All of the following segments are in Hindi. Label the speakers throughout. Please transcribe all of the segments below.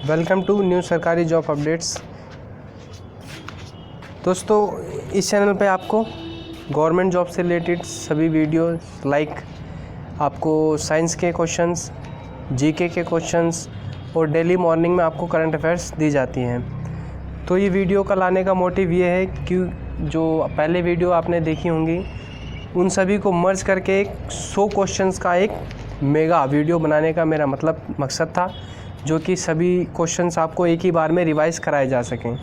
Speaker 1: वेलकम टू न्यू सरकारी जॉब अपडेट्स। दोस्तों, इस चैनल पे आपको गवर्नमेंट जॉब से रिलेटेड सभी वीडियो लाइक आपको साइंस के क्वेश्चंस, जीके के क्वेश्चंस और डेली मॉर्निंग में आपको करंट अफेयर्स दी जाती हैं। तो ये वीडियो का लाने का मोटिव ये है कि जो पहले वीडियो आपने देखी होंगी उन सभी को मर्ज करके एक 100 क्वेश्चंस का एक मेगा वीडियो बनाने का मेरा मकसद था, जो कि सभी क्वेश्चंस आपको एक ही बार में रिवाइज़ कराए जा सकें।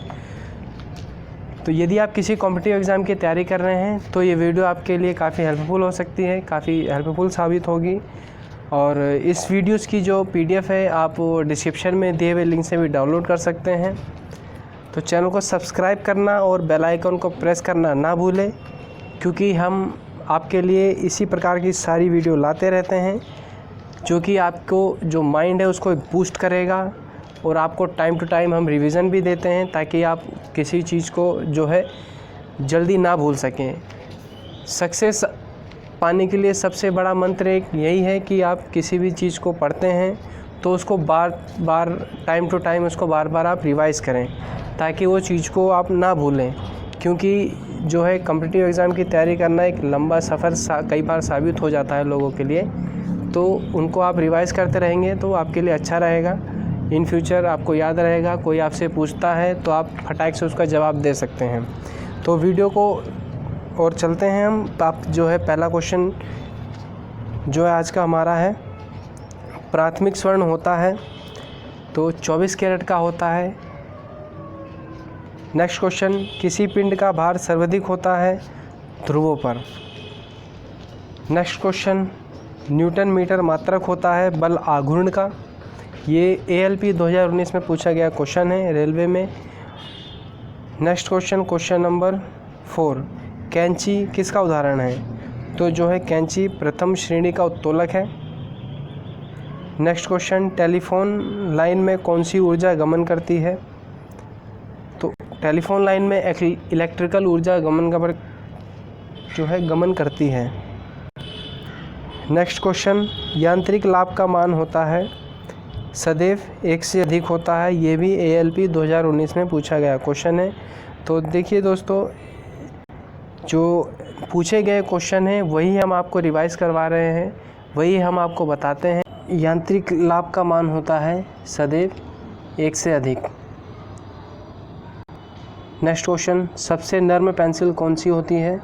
Speaker 1: तो यदि आप किसी कॉम्पिटिटिव एग्ज़ाम की तैयारी कर रहे हैं तो ये वीडियो आपके लिए काफ़ी हेल्पफुल हो सकती है, काफ़ी हेल्पफुल साबित होगी। और इस वीडियोज़ की जो PDF है आप डिस्क्रिप्शन में दिए हुए लिंक से भी डाउनलोड कर सकते हैं। तो चैनल को सब्सक्राइब करना और बेल आइकन को प्रेस करना ना भूलें, क्योंकि हम आपके लिए इसी प्रकार की सारी वीडियो लाते रहते हैं जो कि आपको जो माइंड है उसको बूस्ट करेगा। और आपको टाइम टू टाइम हम रिवीजन भी देते हैं ताकि आप किसी चीज़ को जो है जल्दी ना भूल सकें। सक्सेस पाने के लिए सबसे बड़ा मंत्र एक यही है कि आप किसी भी चीज़ को पढ़ते हैं तो उसको बार बार टाइम टू टाइम उसको बार बार आप रिवाइज़ करें ताकि वो चीज़ को आप ना भूलें। क्योंकि जो है कॉम्पिटिटिव एग्ज़ाम की तैयारी करना एक लंबा सफ़र कई बार साबित हो जाता है लोगों के लिए। तो उनको आप रिवाइज़ करते रहेंगे तो आपके लिए अच्छा रहेगा। इन फ्यूचर आपको याद रहेगा, कोई आपसे पूछता है तो आप फटाक से उसका जवाब दे सकते हैं। तो वीडियो को और चलते हैं हम। आप जो है पहला क्वेश्चन जो है आज का हमारा है, प्राथमिक स्वर्ण होता है तो 24 कैरेट का होता है। नेक्स्ट क्वेश्चन, किसी पिंड का भार सर्वाधिक होता है ध्रुवों पर। नेक्स्ट क्वेश्चन, न्यूटन मीटर मात्रक होता है बल आघूर्ण का। ये ALP 2019 में पूछा गया क्वेश्चन है रेलवे में। नेक्स्ट क्वेश्चन, क्वेश्चन नंबर 4, कैंची किसका उदाहरण है? तो जो है कैंची प्रथम श्रेणी का उत्तोलक है। नेक्स्ट क्वेश्चन, टेलीफोन लाइन में कौन सी ऊर्जा गमन करती है? तो टेलीफोन लाइन में इलेक्ट्रिकल ऊर्जा गमन करती है। नेक्स्ट क्वेश्चन, यांत्रिक लाभ का मान होता है सदैव 1 से अधिक होता है। ये भी ALP 2019 में पूछा गया क्वेश्चन है। तो देखिए दोस्तों, जो पूछे गए क्वेश्चन हैं वही हम आपको रिवाइज़ करवा रहे हैं, वही हम आपको बताते हैं। यांत्रिक लाभ का मान होता है सदैव 1 से अधिक। नेक्स्ट क्वेश्चन, सबसे नर्म पेंसिल कौन सी होती है?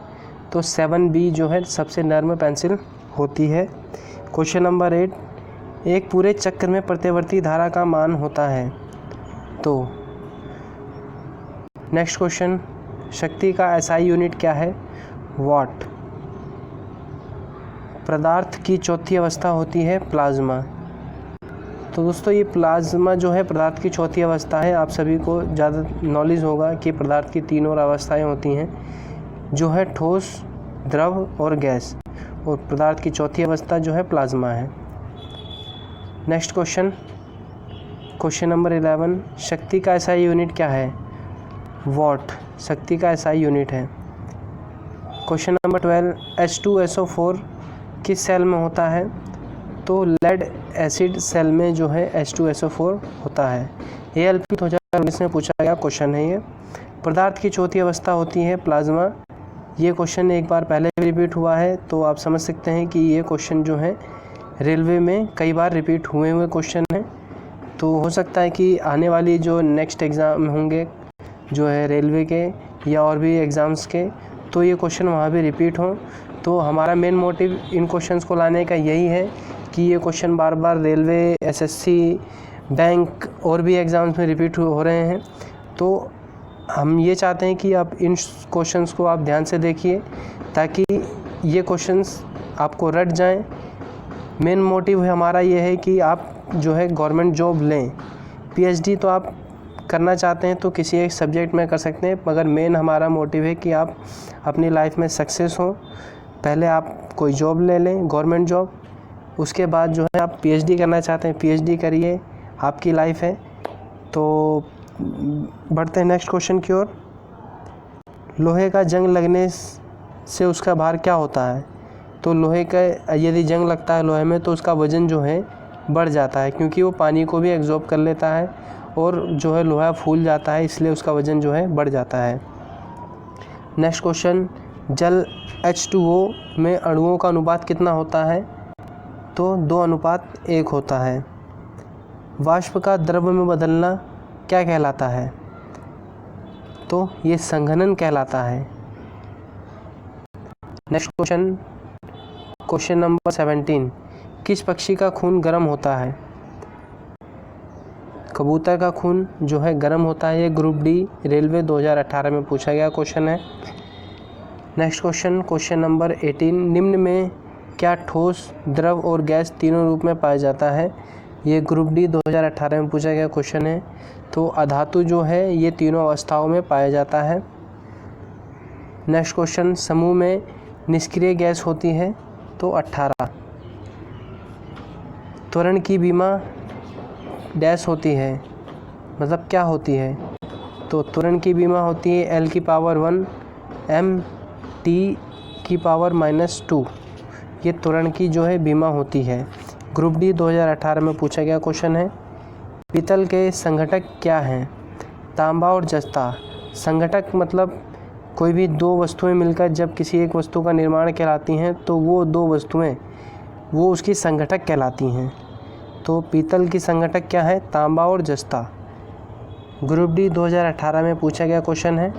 Speaker 1: तो 7B जो है सबसे नर्म पेंसिल होती है। क्वेश्चन नंबर 8, एक पूरे चक्र में प्रतिवर्ती धारा का मान होता है। तो नेक्स्ट क्वेश्चन, शक्ति का SI यूनिट क्या है? वाट। पदार्थ की चौथी अवस्था होती है प्लाज्मा। तो दोस्तों, ये प्लाज्मा जो है पदार्थ की चौथी अवस्था है। आप सभी को ज़्यादा नॉलेज होगा कि पदार्थ की 3 और अवस्थाएं होती हैं, जो है ठोस, द्रव और गैस। और पदार्थ की चौथी अवस्था जो है प्लाज्मा है। नेक्स्ट क्वेश्चन, क्वेश्चन नंबर 11, शक्ति का SI यूनिट क्या है? वॉट शक्ति का SI यूनिट है। क्वेश्चन नंबर 12, H2SO4 किस सेल में होता है? तो लेड एसिड सेल में जो है H2SO4 होता है। ALP 2019 में पूछा गया क्वेश्चन है ये। पदार्थ की चौथी अवस्था होती है प्लाज्मा। ये क्वेश्चन एक बार पहले भी रिपीट हुआ है, तो आप समझ सकते हैं कि ये क्वेश्चन जो है रेलवे में कई बार रिपीट हुए क्वेश्चन हैं। तो हो सकता है कि आने वाली जो नेक्स्ट एग्ज़ाम होंगे जो है रेलवे के या और भी एग्ज़ाम्स के, तो ये क्वेश्चन वहाँ भी रिपीट हों। तो हमारा मेन मोटिव इन क्वेश्चंस को लाने का यही है कि ये क्वेश्चन बार बार रेलवे, SSC, बैंक और भी एग्ज़ाम्स में रिपीट हो रहे हैं। तो हम ये चाहते हैं कि आप इन क्वेश्चंस को आप ध्यान से देखिए ताकि ये क्वेश्चंस आपको रट जाएं। मेन मोटिव हमारा ये है कि आप जो है गवर्नमेंट जॉब लें। PhD तो आप करना चाहते हैं तो किसी एक सब्जेक्ट में कर सकते हैं, मगर मेन हमारा मोटिव है कि आप अपनी लाइफ में सक्सेस हों। पहले आप कोई जॉब ले लें, गवर्नमेंट जॉब, उसके बाद जो है आप PhD करना चाहते हैं PhD करिए, आपकी लाइफ है। तो बढ़ते हैं नेक्स्ट क्वेश्चन की ओर। लोहे का जंग लगने से उसका भार क्या होता है? तो लोहे का यदि जंग लगता है लोहे में तो उसका वज़न जो है बढ़ जाता है, क्योंकि वो पानी को भी एब्जॉर्ब कर लेता है और जो है लोहा फूल जाता है, इसलिए उसका वज़न जो है बढ़ जाता है। नेक्स्ट क्वेश्चन, जल H2O में अणुओं का अनुपात कितना होता है? तो 2:1 होता है। वाष्प का द्रव में बदलना क्या कहलाता है? तो ये संघनन कहलाता है। नेक्स्ट क्वेश्चन, क्वेश्चन नंबर 17, किस पक्षी का खून गर्म होता है? कबूतर का खून जो है गर्म होता है। ये ग्रुप डी रेलवे 2018 में पूछा गया क्वेश्चन है। नेक्स्ट क्वेश्चन, क्वेश्चन नंबर 18, निम्न में क्या ठोस, द्रव और गैस तीनों रूप में पाया जाता है? ये ग्रुप डी 2018 में पूछा गया क्वेश्चन है। तो अधातु जो है ये तीनों अवस्थाओं में पाया जाता है। नेक्स्ट क्वेश्चन, समूह में निष्क्रिय गैस होती है? तो 18। त्वरण की बीमा डैश होती है, मतलब क्या होती है? तो त्वरण की बीमा होती है L⁻⁴ Mt⁻⁻2। ये त्वरण की जो है बीमा होती है। ग्रुप डी 2018 में पूछा गया क्वेश्चन है। पीतल के संघटक क्या हैं? तांबा और जस्ता। संघटक मतलब कोई भी दो वस्तुएं मिलकर जब किसी एक वस्तु का निर्माण कहलाती हैं तो वो दो वस्तुएं वो उसकी संघटक कहलाती हैं। तो पीतल की संघटक क्या है? तांबा और जस्ता। ग्रुप डी 2018 में पूछा गया क्वेश्चन है।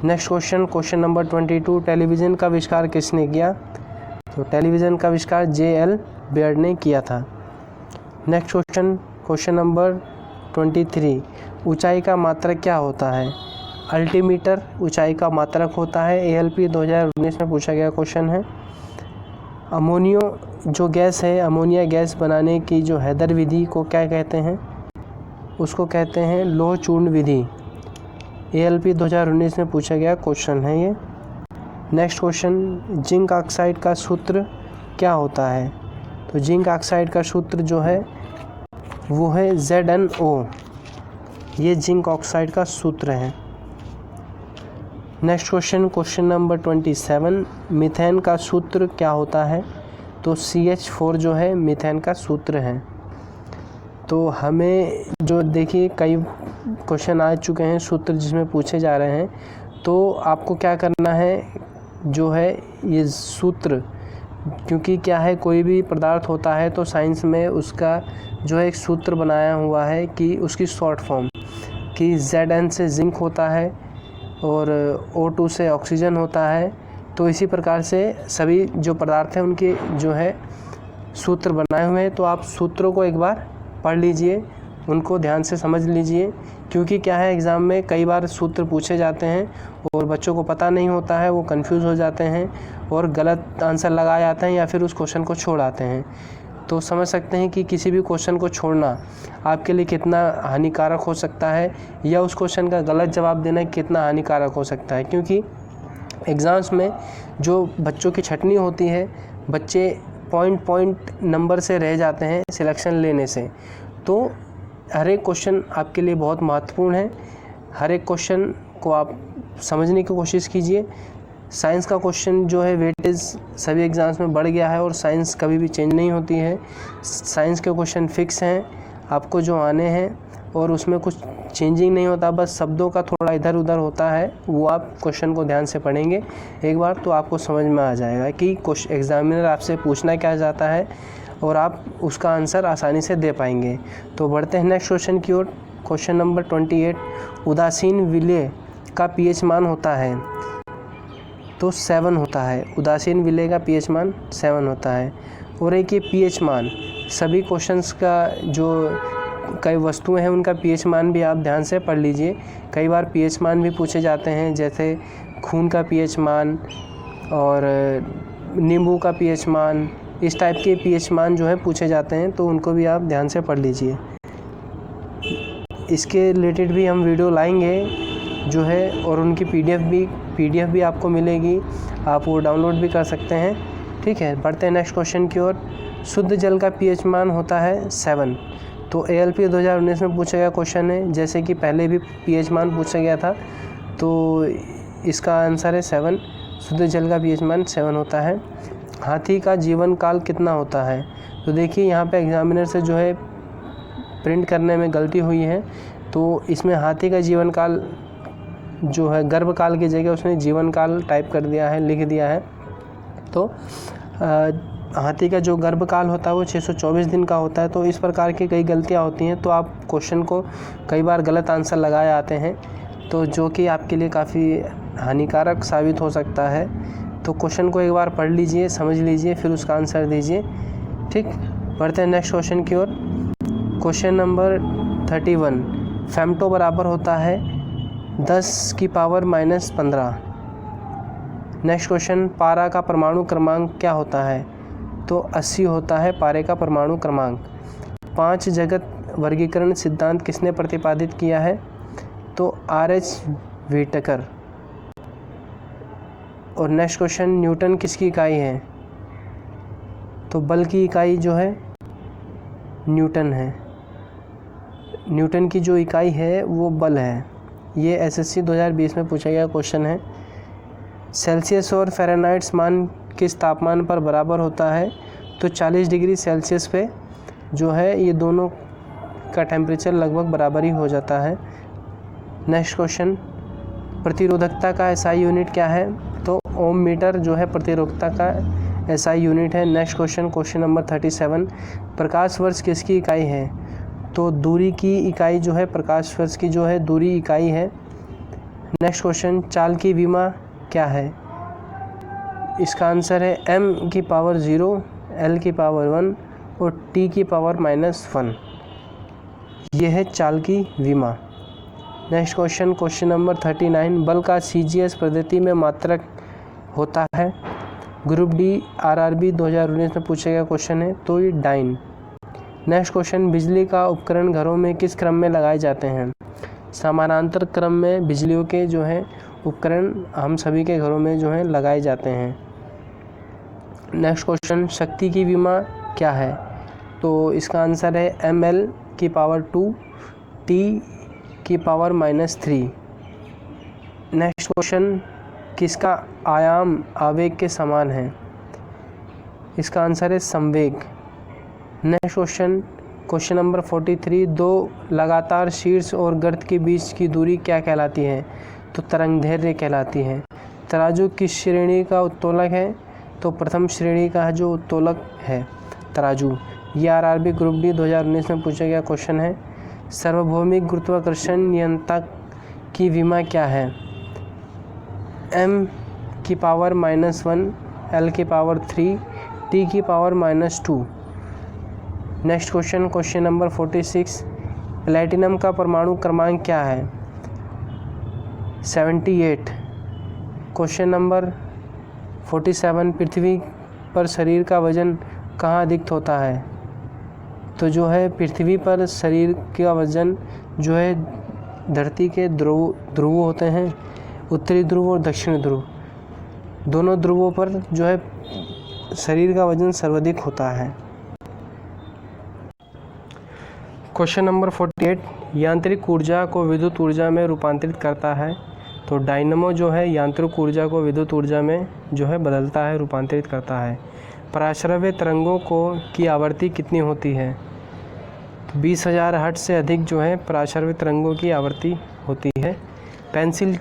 Speaker 1: Next question, question number 22, television का आविष्कार किसने किया? तो टेलीविज़न का आविष्कार J.L. बेयर्ड ने किया था। नेक्स्ट क्वेश्चन, क्वेश्चन नंबर 23, ऊंचाई का मात्रक क्या होता है? अल्टीमीटर ऊंचाई का मात्रक होता है। ALP 2019 में पूछा गया क्वेश्चन है। अमोनियो जो गैस है, अमोनिया गैस बनाने की जो हैदर विधि को क्या कहते हैं? उसको कहते हैं लौह चूर्ण विधि। ALP 2019 में पूछा गया क्वेश्चन है ये। नेक्स्ट क्वेश्चन, जिंक ऑक्साइड का सूत्र क्या होता है? तो जिंक ऑक्साइड का सूत्र जो है वो है ZnO। ये जिंक ऑक्साइड का सूत्र है। Next question, question number 27, methane का सूत्र क्या होता है? तो CH4 जो है मीथेन का सूत्र है। तो हमें जो देखिए कई क्वेश्चन आ चुके हैं सूत्र जिसमें पूछे जा रहे हैं, तो आपको क्या करना है जो है ये सूत्र, क्योंकि क्या है कोई भी पदार्थ होता है तो साइंस में उसका जो है एक सूत्र बनाया हुआ है कि उसकी शॉर्ट फॉर्म कि Zn से जिंक होता है और O2 से ऑक्सीजन होता है। तो इसी प्रकार से सभी जो पदार्थ हैं उनके जो है सूत्र बनाए हुए हैं। तो आप सूत्रों को एक बार पढ़ लीजिए, उनको ध्यान से समझ लीजिए, क्योंकि क्या है एग्ज़ाम में कई बार सूत्र पूछे जाते हैं और बच्चों को पता नहीं होता है, वो कंफ्यूज हो जाते हैं और गलत आंसर लगा जाते हैं या फिर उस क्वेश्चन को छोड़ आते हैं। तो समझ सकते हैं कि किसी भी क्वेश्चन को छोड़ना आपके लिए कितना हानिकारक हो सकता है, या उस क्वेश्चन का गलत जवाब देना कितना हानिकारक हो सकता है। क्योंकि एग्ज़ाम्स में जो बच्चों की छटनी होती है, बच्चे पॉइंट नंबर से रह जाते हैं सिलेक्शन लेने से। तो हर एक क्वेश्चन आपके लिए बहुत महत्वपूर्ण है। हर एक क्वेश्चन को आप समझने की कोशिश कीजिए। साइंस का क्वेश्चन जो है वेटेज सभी एग्ज़ाम्स में बढ़ गया है और साइंस कभी भी चेंज नहीं होती है। साइंस के क्वेश्चन फिक्स हैं आपको जो आने हैं, और उसमें कुछ चेंजिंग नहीं होता, बस शब्दों का थोड़ा इधर उधर होता है। वो आप क्वेश्चन को ध्यान से पढ़ेंगे एक बार तो आपको समझ में आ जाएगा कि एग्ज़ामिनर आपसे पूछना क्या चाहता है और आप उसका आंसर आसानी से दे पाएंगे। तो बढ़ते हैं नेक्स्ट क्वेश्चन की ओर। क्वेश्चन नंबर 28, उदासीन विलेय का pH मान होता है? तो 7 होता है। उदासीन विलेय का pH मान 7 होता है। और एक ये pH मान सभी क्वेश्चंस का जो कई वस्तुएं हैं उनका pH मान भी आप ध्यान से पढ़ लीजिए। कई बार pH मान भी पूछे जाते हैं, जैसे खून का pH मान और नींबू का pH मान, इस टाइप के pH मान जो है पूछे जाते हैं, तो उनको भी आप ध्यान से पढ़ लीजिए। इसके रिलेटेड भी हम वीडियो लाएंगे जो है, और उनकी PDF भी आपको मिलेगी, आप वो डाउनलोड भी कर सकते हैं। ठीक है, बढ़ते हैं नेक्स्ट क्वेश्चन की ओर। शुद्ध जल का pH मान होता है 7। तो ALP 2019 में पूछा गया क्वेश्चन है, जैसे कि पहले भी pH मान पूछा गया था, तो इसका आंसर है 7। शुद्ध जल का pH मान 7 होता है। हाथी का जीवन काल कितना होता है? तो देखिए यहाँ पे एग्जामिनर से जो है प्रिंट करने में गलती हुई है, तो इसमें हाथी का जीवन काल जो है गर्भकाल की जगह उसने जीवन काल टाइप कर दिया है, लिख दिया है। तो हाथी का जो गर्भकाल होता है वो 624 दिन का होता है। तो इस प्रकार की कई गलतियाँ होती हैं, तो आप क्वेश्चन को कई बार गलत आंसर लगाए आते हैं, तो जो कि आपके लिए काफ़ी हानिकारक साबित हो सकता है। तो क्वेश्चन को एक बार पढ़ लीजिए, समझ लीजिए, फिर उसका आंसर दीजिए। ठीक, बढ़ते हैं नेक्स्ट क्वेश्चन की ओर। क्वेश्चन नंबर 31, फेम्टो बराबर होता है 10 की पावर -15। नेक्स्ट क्वेश्चन, पारा का परमाणु क्रमांक क्या होता है? तो 80 होता है पारे का परमाणु क्रमांक। 5 जगत वर्गीकरण सिद्धांत किसने प्रतिपादित किया है? तो RH व्हिटेकर। और नेक्स्ट क्वेश्चन, न्यूटन किसकी इकाई है? तो बल की इकाई जो है न्यूटन है। न्यूटन की जो इकाई है वो बल है। ये SSC 2020 में पूछा गया क्वेश्चन है। सेल्सियस और फ़ारेनहाइट मान किस तापमान पर बराबर होता है? तो 40 डिग्री सेल्सियस पे जो है ये दोनों का टेम्परेचर लगभग बराबर ही हो जाता है। नेक्स्ट क्वेश्चन, प्रतिरोधकता का SI यूनिट क्या है? तो ओम मीटर जो है प्रतिरोधकता का SI यूनिट है। नेक्स्ट क्वेश्चन, क्वेश्चन नंबर 37, प्रकाश वर्ष किसकी इकाई है? तो दूरी की इकाई जो है प्रकाश वर्ष की जो है दूरी इकाई है। नेक्स्ट क्वेश्चन, चाल की विमा क्या है? इसका आंसर है m की पावर 0, l की पावर 1 और t की पावर -1। यह है चाल की विमा। नेक्स्ट क्वेश्चन, क्वेश्चन नंबर 39, बल का CGS पद्धति में मात्रक होता है? ग्रुप D RRB 2019 में पूछा गया क्वेश्चन है, तो ये डाइन। नेक्स्ट क्वेश्चन, बिजली का उपकरण घरों में किस क्रम में लगाए जाते हैं? समानांतर क्रम में बिजलियों के जो है उपकरण हम सभी के घरों में जो है लगाए जाते हैं। नेक्स्ट क्वेश्चन, शक्ति की विमा क्या है? तो इसका आंसर है ml की पावर 2 t की पावर -3। नेक्स्ट क्वेश्चन, किसका आयाम आवेग के समान है? इसका आंसर है संवेग। नेक्स्ट क्वेश्चन, क्वेश्चन नंबर 43, दो लगातार शीर्ष और गर्त के बीच की दूरी क्या कहलाती है? तो तरंगदैर्घ्य कहलाती है। तराजू किस श्रेणी का उत्तोलक है? तो प्रथम श्रेणी का जो उत्तोलक है तराजू। ये RRB ग्रुप D 2019 में पूछा गया क्वेश्चन है। सार्वभौमिक गुरुत्वाकर्षण नियंत्रक की विमा क्या है? m की पावर -1, l की पावर 3, t की power -2। Next question, question number 46, platinum का परमाणु क्रमांक क्या है? 78। क्वेश्चन नंबर 47, पृथ्वी पर शरीर का वजन कहाँ अधिक होता है? तो जो है पृथ्वी पर शरीर का वजन जो है धरती के ध्रुव होते हैं, उत्तरी ध्रुव और दक्षिणी ध्रुव, दोनों ध्रुवों पर जो है शरीर का वजन सर्वाधिक होता है। क्वेश्चन नंबर 48, यांत्रिक ऊर्जा को विद्युत ऊर्जा में रूपांतरित करता है? तो डायनमो जो है यांत्रिक ऊर्जा को विद्युत ऊर्जा में जो है बदलता है, रूपांतरित करता है। पराश्रव्य तरंगों की आवृत्ति कितनी होती है? 20,000 हर्ट्ज से अधिक जो है पराश्रव्य तरंगों की आवृत्ति होती है। पेंसिल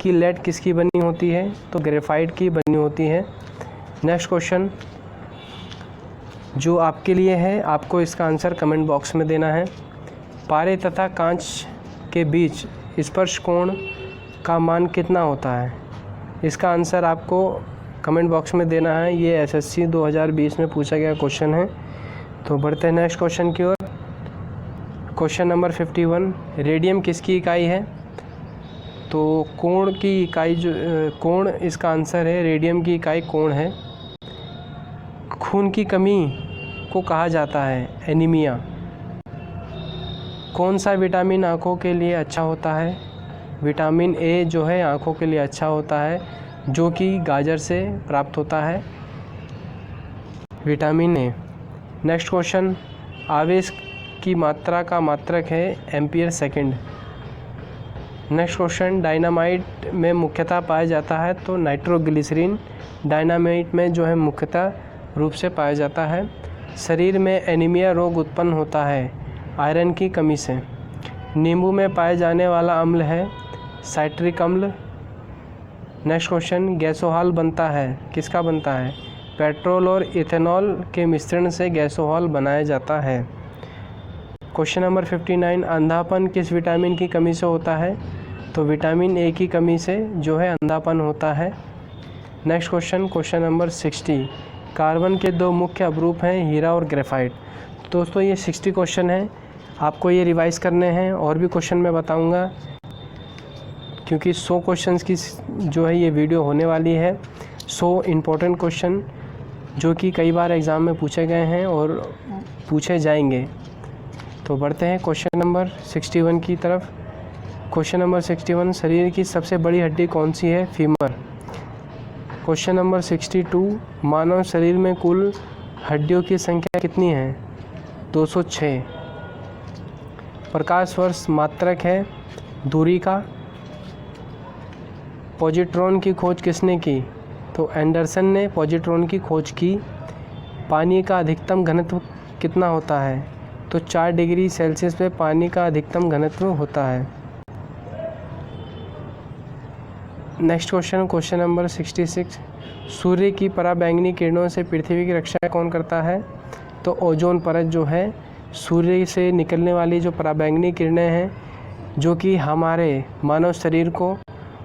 Speaker 1: की लेड किसकी बनी होती है? तो ग्रेफाइट की बनी होती है। नेक्स्ट क्वेश्चन जो आपके लिए है, आपको इसका आंसर कमेंट बॉक्स में देना है। पारे तथा कांच के बीच स्पर्श कोण का मान कितना होता है? इसका आंसर आपको कमेंट बॉक्स में देना है। ये SSC 2020 में पूछा गया क्वेश्चन है। तो बढ़ते हैं नेक्स्ट क्वेश्चन की ओर। क्वेश्चन नंबर 51, रेडियम किसकी इकाई है? तो कोण की इकाई जो कोण इसका आंसर है, रेडियम की इकाई कोण है। खून की कमी को कहा जाता है एनीमिया। कौन सा विटामिन आँखों के लिए अच्छा होता है? विटामिन A जो है आँखों के लिए अच्छा होता है, जो कि गाजर से प्राप्त होता है विटामिन A। नेक्स्ट क्वेश्चन, आवेश की मात्रा का मात्रक है ampere second. Next question, dynamite में मुख्यतः पाया जाता है? तो नाइट्रोग्लिसरीन डायनामाइट में जो है मुख्यतः रूप से पाया जाता है। शरीर में एनीमिया रोग उत्पन्न होता है, आयरन की कमी से। नींबू में पाए जाने वाला अम्ल है साइट्रिक अम्ल। नेक्स्ट क्वेश्चन, गैसोहॉल बनता है, किसका बनता है? पेट्रोल और इथेनॉल के मिश्रण से गैसोहॉल बनाया जाता है। क्वेश्चन नंबर 59, अंधापन किस विटामिन की कमी से होता है? तो विटामिन ए की कमी से जो है अंधापन होता है। Next question, question number 60, carbon के दो मुख्य अपरूप हैं हीरा और ग्रेफाइट। दोस्तों ये 60 क्वेश्चन हैं, आपको ये रिवाइज करने हैं। और भी क्वेश्चन मैं बताऊंगा क्योंकि 100 क्वेश्चंस की जो है ये वीडियो होने वाली है। 100 इम्पोर्टेंट क्वेश्चन जो कि कई बार एग्ज़ाम में पूछे गए हैं और पूछे जाएंगे। तो बढ़ते हैं क्वेश्चन नंबर 61 की तरफ। क्वेश्चन नंबर 61, शरीर की सबसे बड़ी हड्डी कौन सी है? फीमर। क्वेश्चन नंबर 62, मानव शरीर में कुल हड्डियों की संख्या कितनी है? 206। प्रकाश वर्ष मात्रक है दूरी का। पॉजिट्रॉन की खोज किसने की? तो एंडरसन ने पॉजिट्रॉन की खोज की। पानी का अधिकतम घनत्व कितना होता है? तो 4 डिग्री सेल्सियस पे पानी का अधिकतम घनत्व होता है। नेक्स्ट क्वेश्चन, क्वेश्चन नंबर 66, सूर्य की पराबैंगनी किरणों से पृथ्वी की रक्षा कौन करता है? तो ओजोन परत जो है, सूर्य से निकलने वाली जो पराबैंगनी किरणें हैं जो कि हमारे मानव शरीर को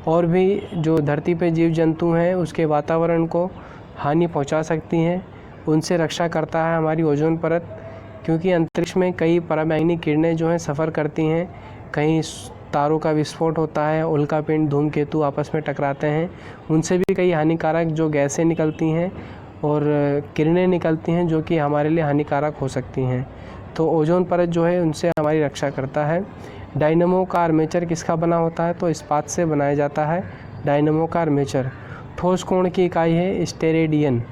Speaker 1: और भी जो धरती पे जीव जंतु हैं उसके वातावरण को हानि पहुंचा सकती हैं, उनसे रक्षा करता है हमारी ओजोन परत। क्योंकि अंतरिक्ष में कई पराबैंगनी किरणें जो हैं सफ़र करती हैं, कहीं तारों का विस्फोट होता है, उल्कापिंड धूमकेतु आपस में टकराते हैं, उनसे भी कई हानिकारक जो गैसें निकलती हैं और किरणें निकलती हैं जो कि हमारे लिए हानिकारक हो सकती हैं। तो ओजोन परत जो है उनसे हमारी रक्षा करता है। डायनमो का आर्मेचर किसका बना होता है? तो इस्पात से बनाया जाता है डायनमो का आर्मेचर। ठोस कोण की इकाई है steradian.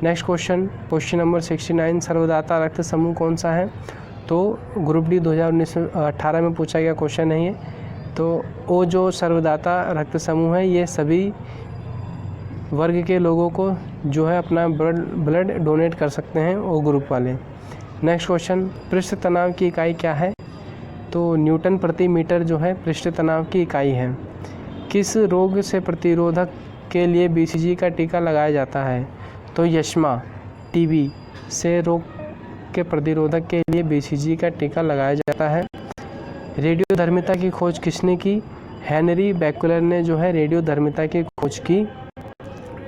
Speaker 1: Next question, question number 69, सर्वदाता रक्त समूह कौन सा है? तो ग्रुप डी 2018 में पूछा गया क्वेश्चन है ये। तो वो जो सर्वदाता रक्त समूह है ये सभी वर्ग के लोगों को जो है अपना ब्लड डोनेट कर सकते हैं वो ग्रुप वाले। नेक्स्ट क्वेश्चन, पृष्ठ तनाव की इकाई क्या है? तो न्यूटन प्रति मीटर जो है पृष्ठ तनाव की इकाई है। किस रोग से प्रतिरोधक के लिए BCG का टीका लगाया जाता है? तो यक्ष्मा TB से रोग के प्रतिरोधक के लिए BCG का टीका लगाया जाता है। रेडियोधर्मिता की खोज किसने की? हेनरी बेक्यूलर ने जो है रेडियोधर्मिता की खोज की।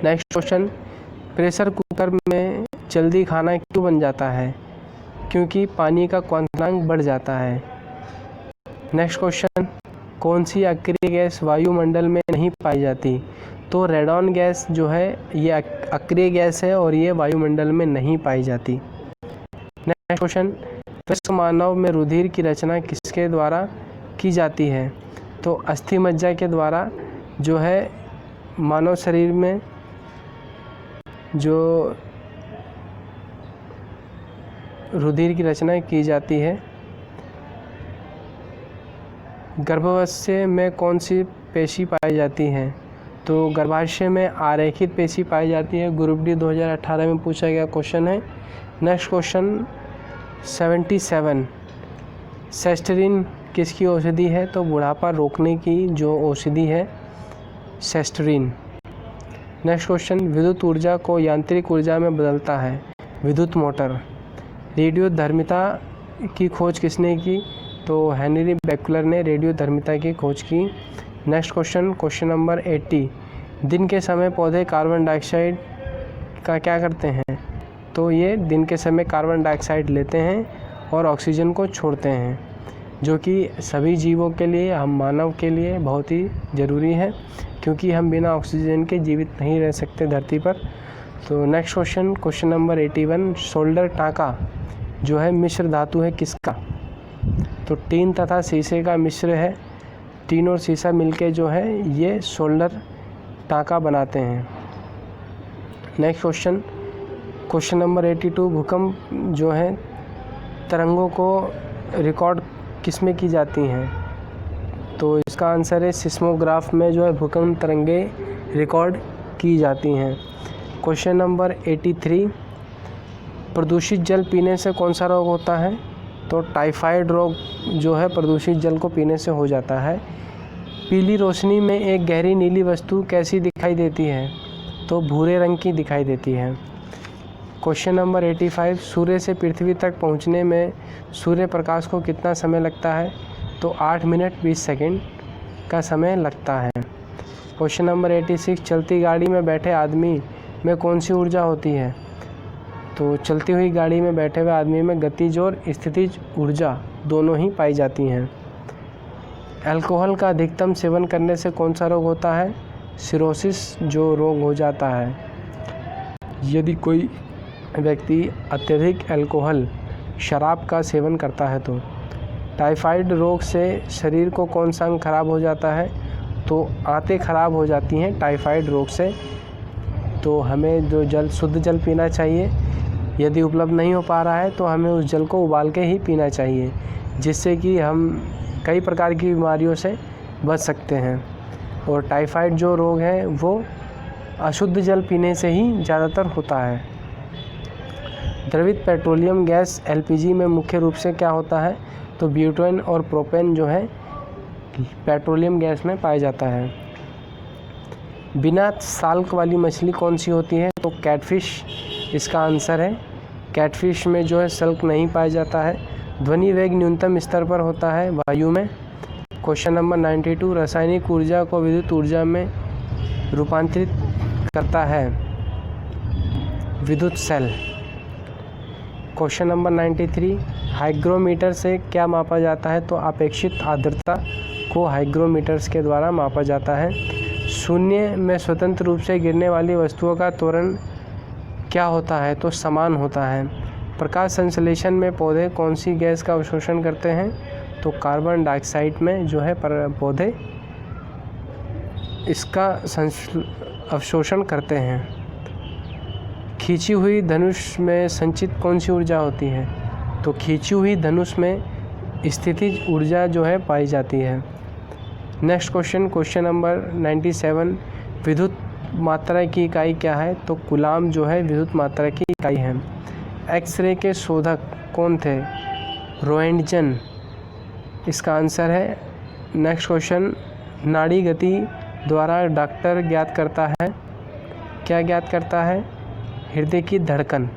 Speaker 1: नेक्स्ट क्वेश्चन, प्रेशर कुकर में जल्दी खाना क्यों बन जाता है? क्योंकि पानी का क्वथनांक बढ़ जाता है। नेक्स्ट क्वेश्चन, कौन सी अक्रिय गैस वायुमंडल में नहीं पाई जाती? तो रेडॉन गैस जो है ये अक्रिय गैस है और ये वायुमंडल में नहीं पाई जाती। नेक्स्ट क्वेश्चन, वयस्क मानव में रुधिर की रचना किसके द्वारा की जाती है? तो अस्थि मज्जा के द्वारा जो है मानव शरीर में जो रुधिर की रचना की जाती है। गर्भाशय में कौन सी पेशी पाई जाती है? तो गर्भाशय में आरेखित पेशी पाई जाती है। ग्रुप डी 2018 में पूछा गया क्वेश्चन है। नेक्स्ट क्वेश्चन 77, सेस्टरिन किसकी औषधि है? तो बुढ़ापा रोकने की जो औषधि है सेस्टरिन। नेक्स्ट क्वेश्चन, विद्युत ऊर्जा को यांत्रिक ऊर्जा में बदलता है विद्युत मोटर। रेडियोधर्मिता की खोज किसने की? तो हेनरी बेक्यूलर ने रेडियोधर्मिता की खोज की। नेक्स्ट क्वेश्चन, क्वेश्चन नंबर 80, दिन के समय पौधे कार्बन डाइऑक्साइड का क्या करते हैं? तो ये दिन के समय कार्बन डाइऑक्साइड लेते हैं और ऑक्सीजन को छोड़ते हैं, जो कि सभी जीवों के लिए, हम मानव के लिए बहुत ही ज़रूरी है, क्योंकि हम बिना ऑक्सीजन के जीवित नहीं रह सकते धरती पर। तो next question, question number 81, shoulder टाँका जो है मिश्र धातु है किसका? तो टीन तथा शीशे का मिश्र है। टीन और शीशा मिलके जो है ये शोल्डर टाँका बनाते हैं। नेक्स्ट क्वेश्चन, क्वेश्चन नंबर 82, भूकंप जो है तरंगों को रिकॉर्ड किस में की जाती हैं? तो इसका आंसर है सिस्मोग्राफ में जो है भूकंप तरंगे रिकॉर्ड की जाती हैं। क्वेश्चन नंबर 83, प्रदूषित जल पीने से कौन सा रोग होता है? तो टाइफाइड रोग जो है प्रदूषित जल को पीने से हो जाता है। पीली रोशनी में एक गहरी नीली वस्तु कैसी दिखाई देती है? तो भूरे रंग की दिखाई देती है। क्वेश्चन नंबर 85, सूर्य से पृथ्वी तक पहुंचने में सूर्य प्रकाश को कितना समय लगता है? तो 8 मिनट 20 सेकंड का समय लगता है। क्वेश्चन नंबर 86, चलती गाड़ी में बैठे आदमी में कौन सी ऊर्जा होती है? तो चलती हुई गाड़ी में बैठे हुए आदमी में गतिज और स्थितिज ऊर्जा दोनों ही पाई जाती हैं। अल्कोहल का अधिकतम सेवन करने से कौन सा रोग होता है? सिरोसिस जो रोग हो जाता है यदि कोई व्यक्ति अत्यधिक अल्कोहल शराब का सेवन करता है। तो टाइफाइड रोग से शरीर को कौन सा अंग खराब हो जाता है? तो आंतें खराब हो जाती हैं टाइफाइड रोग से। तो हमें जो शुद्ध जल पीना चाहिए, यदि उपलब्ध नहीं हो पा रहा है तो हमें उस जल को उबाल के ही पीना चाहिए, जिससे कि हम कई प्रकार की बीमारियों से बच सकते हैं। और टाइफाइड जो रोग है वो अशुद्ध जल पीने से ही ज़्यादातर होता है। द्रवित पेट्रोलियम गैस एलपीजी में मुख्य रूप से क्या होता है? तो ब्यूटेन और प्रोपेन जो है पेट्रोलियम गैस में पाया जाता है। बिना साल्क वाली मछली कौन सी होती है? तो कैटफिश इसका आंसर है। कैटफिश में जो है सल्क नहीं पाया जाता है। ध्वनि वेग न्यूनतम स्तर पर होता है वायु में। क्वेश्चन नंबर 92, रासायनिक ऊर्जा को विद्युत ऊर्जा में रूपांतरित करता है विद्युत सेल। क्वेश्चन नंबर 93, हाइग्रोमीटर से क्या मापा जाता है? तो अपेक्षित आर्द्रता को हाइग्रोमीटर्स के द्वारा मापा जाता है। शून्य में स्वतंत्र रूप से गिरने वाली वस्तुओं का त्वरण क्या होता है? तो समान होता है। प्रकाश संश्लेषण में पौधे कौन सी गैस का अवशोषण करते हैं? तो कार्बन डाइऑक्साइड में जो है पौधे इसका अवशोषण करते हैं। खींची हुई धनुष में संचित कौन सी ऊर्जा होती है? तो खींची हुई धनुष में स्थितिज ऊर्जा जो है पाई जाती है। नेक्स्ट क्वेश्चन नंबर 97, विद्युत मात्रा की इकाई क्या है? तो कूलाम जो है विद्युत मात्रा की इकाई है। एक्सरे के शोधक कौन थे? रोएंटजन इसका आंसर है। नेक्स्ट क्वेश्चन, नाड़ी गति द्वारा डॉक्टर ज्ञात करता है, क्या ज्ञात करता है? हृदय की धड़कन।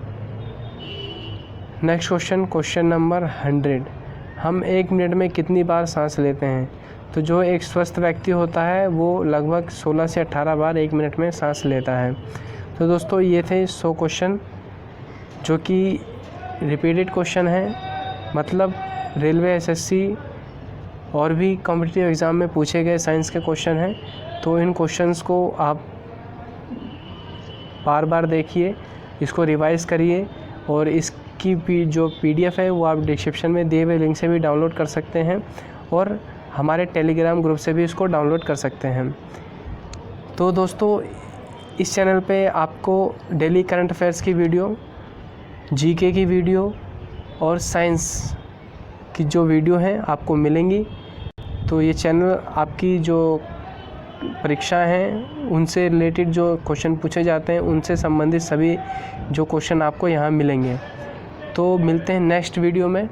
Speaker 1: नेक्स्ट क्वेश्चन नंबर 100, हम 1 मिनट में कितनी बार सांस लेते हैं? तो जो एक स्वस्थ व्यक्ति होता है वो लगभग 16 से 18 बार 1 मिनट में सांस लेता है। तो दोस्तों ये थे 100 क्वेश्चन जो कि रिपीटेड क्वेश्चन हैं, मतलब रेलवे, एसएससी और भी कॉम्पिटिटिव एग्ज़ाम में पूछे गए साइंस के क्वेश्चन हैं। तो इन क्वेश्चंस को आप बार बार देखिए, इसको रिवाइज़ करिए और इसकी जो पीडीएफ है वो आप डिस्क्रिप्शन में दिए हुए लिंक से भी डाउनलोड कर सकते हैं और हमारे टेलीग्राम ग्रुप से भी इसको डाउनलोड कर सकते हैं। तो दोस्तों इस चैनल पे आपको डेली करंट अफेयर्स की वीडियो, जीके की वीडियो और साइंस की जो वीडियो हैं आपको मिलेंगी। तो ये चैनल आपकी जो परीक्षाएं हैं उनसे रिलेटेड जो क्वेश्चन पूछे जाते हैं उनसे संबंधित सभी जो क्वेश्चन आपको यहाँ मिलेंगे। तो मिलते हैं नेक्स्ट वीडियो में।